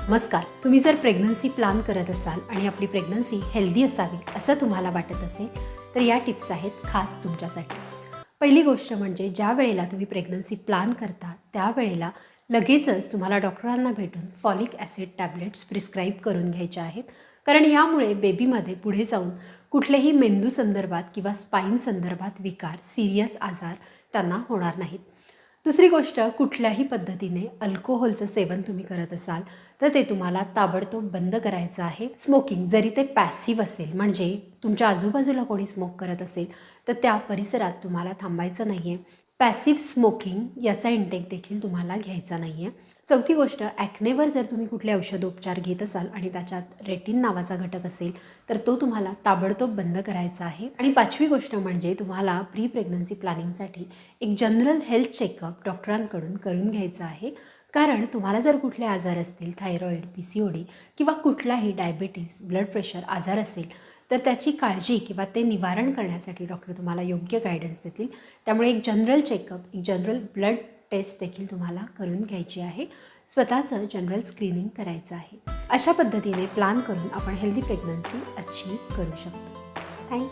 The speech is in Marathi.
नमस्कार. तुम्ही जर प्रेग्नन्सी प्लॅन करत असाल आणि आपली प्रेग्नन्सी हेल्दी असावी असं तुम्हाला वाटत असेल तर या टिप्स आहेत खास तुमच्यासाठी. पहिली गोष्ट म्हणजे ज्या वेळेला तुम्ही प्रेग्नन्सी प्लॅन करता त्यावेळेला लगेचच तुम्हाला डॉक्टरांना भेटून फॉलिक ॲसिड टॅब्लेट्स प्रिस्क्राईब करून घ्यायच्या आहेत. कारण यामुळे बेबीमध्ये पुढे जाऊन कुठलेही मेंदू संदर्भात किंवा स्पाईन संदर्भात विकार, सिरियस आजार त्यांना होणार नाहीत. दुसरी गोष्ट, कुठल्याही पद्धतीने अल्कोहोलचं सेवन तुम्ही करत असाल तर ते तुम्हाला ताबडतोब बंद करायचं आहे. स्मोकिंग जरी ते पॅसिव्ह असेल, म्हणजे तुमच्या आजूबाजूला कोणी स्मोक करत असेल तर त्या परिसरात तुम्हाला थांबायचं नाही आहे. पॅसिव्ह स्मोकिंग याचा इंटेक देखील तुम्हाला घ्यायचा नाही आहे. चौथी गोष्ट, ॲक्नेवर जर तुम्ही कुठले औषधोपचार घेत असाल आणि त्याच्यात रेटिन नावाचा घटक असेल तर तो तुम्हाला ताबडतोब बंद करायचा आहे. आणि पाचवी गोष्ट म्हणजे तुम्हाला प्री प्रेग्नन्सी प्लॅनिंगसाठी एक जनरल हेल्थ चेकअप डॉक्टरांकडून करून घ्यायचं आहे. कारण तुम्हाला जर कुठले आजार असतील, थायरॉईड, PCOD किंवा कुठलाही डायबिटीस, ब्लड प्रेशर आजार असेल तर त्याची काळजी किंवा ते निवारण करण्यासाठी डॉक्टर तुम्हाला योग्य गायडन्स देतील. त्यामुळे एक जनरल चेकअप, एक जनरल ब्लड टेस्ट देखील तुम्हाला करून घ्यायची आहे. स्वतःचं जनरल स्क्रीनिंग करायचं आहे. अशा पद्धतीने प्लॅन करून आपण हेल्दी प्रेग्नन्सी अचीव करू शकतो.